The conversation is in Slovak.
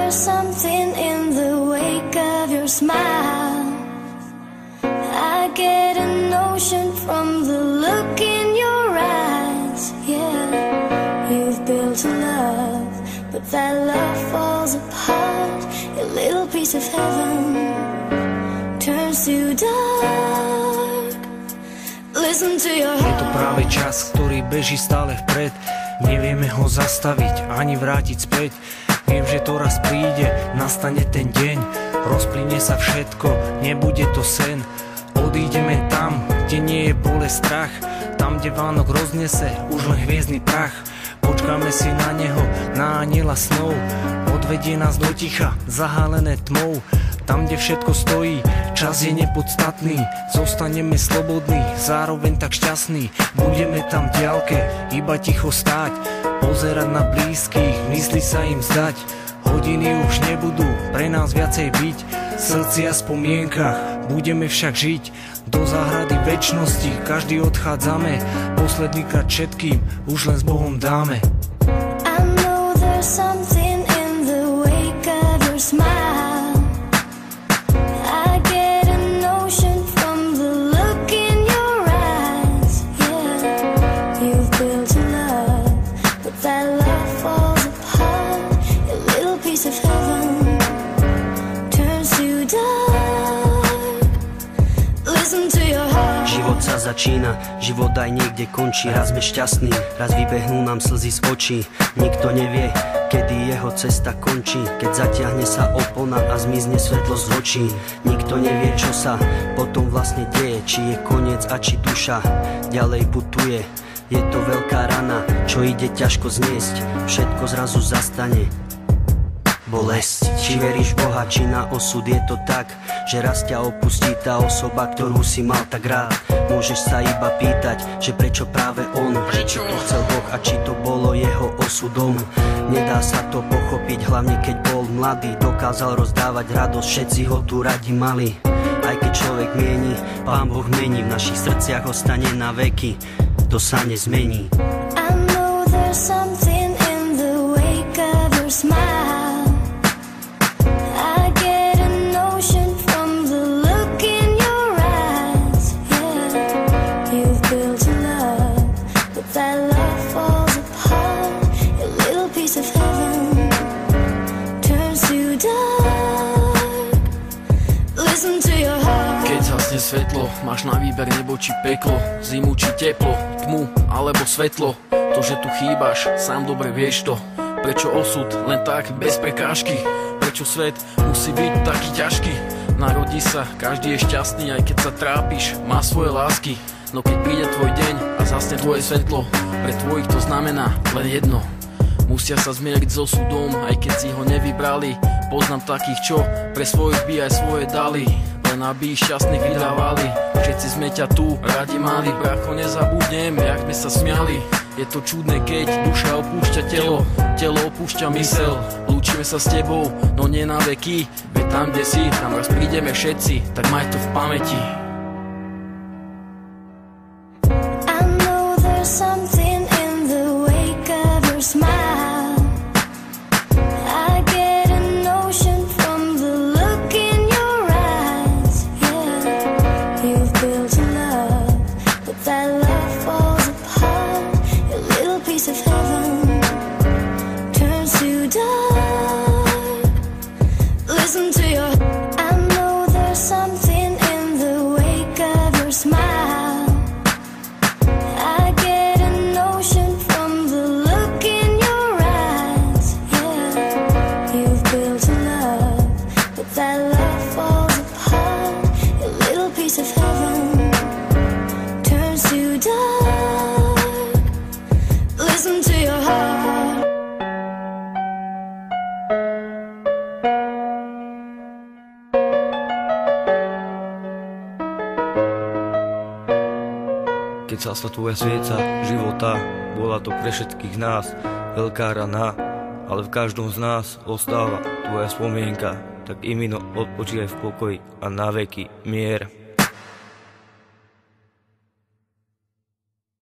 there's something in the wake of your smile. I get a notion from the look in your eyes. Yeah, you've built a love, but that love falls apart. A little piece of heaven turns to dark. Listen to your heart. Je to práve čas, ktorý beží stále vpred. Nevieme ho zastaviť, ani vrátiť späť. Viem, že to raz príde, nastane ten deň. Rozplynie sa všetko, nebude to sen. Odídeme tam, kde nie je bolesť, strach. Tam, kde Vánok roznese už len hviezdny prach. Počkáme si na neho, na aniela snov. Odvedie nás do ticha, zahálené tmou. Tam, kde všetko stojí, čas je nepodstatný. Zostaneme slobodní, zároveň tak šťastní. Budeme tam v diaľke, iba ticho stáť. Pozerať na blízkych, mysli sa im zdať. Hodiny už nebudú pre nás viacej byť. V srdci a spomienkach budeme však žiť. Do záhrady večnosti každý odchádzame. Posledný krát všetkým už len s Bohom dáme. I know there's something in the wake of your smile. Život sa začína, život aj niekde končí. Raz sme šťastní, raz vybehnú nám slzy z očí. Nikto nevie, kedy jeho cesta končí. Keď zatiahne sa opona a zmizne svetlo z očí. Nikto nevie, čo sa potom vlastne deje. Či je koniec a či duša ďalej putuje. Je to veľká rana, čo ide ťažko zniesť. Všetko zrazu zastane. Bolesť. Či veríš v Boha, či na osud, je to tak, že raz ťa opustí tá osoba, ktorú si mal tak rád. Môžeš sa iba pýtať, že prečo práve on, prečo to chcel Boh a či to bolo jeho osudom. Nedá sa to pochopiť, hlavne keď bol mladý. Dokázal rozdávať radosť, všetci ho tu radi mali. Aj keď človek mieni, Pán Boh mení. V našich srdciach ostane na veky, to sa nezmení. I know there's something in the wake of your smile. Svetlo, máš na výber nebo či peklo, zimu či teplo, tmu alebo svetlo. To, že tu chýbaš, sám dobre vieš to. Prečo osud len tak bez prekážky? Prečo svet musí byť taký ťažký? Narodí sa, každý je šťastný, aj keď sa trápiš, má svoje lásky. No keď príde tvoj deň a zasne tvoje svetlo, pre tvojich to znamená len jedno. Musia sa zmieriť so osudom, aj keď si ho nevybrali. Poznám takých, čo pre svojich by aj svoje dali. Len aby šťastných vydávali. Všetci sme ťa tu radi mali. Bracho, nezabudnem, jak sme sa smiali. Je to čudné, keď duša opúšťa telo, telo opúšťa mysel. Lúčime sa s tebou, no nie na veky. Veď tam, kde si, tam raz prídeme všetci. Tak maj to v pamäti. I know there's something in the wake of your smile. Keď zhasla tvoja svieca života, bola to pre všetkých nás veľká rana, ale v každom z nás ostáva tvoja spomienka, tak imino odpočívaj v pokoji a na veky mier.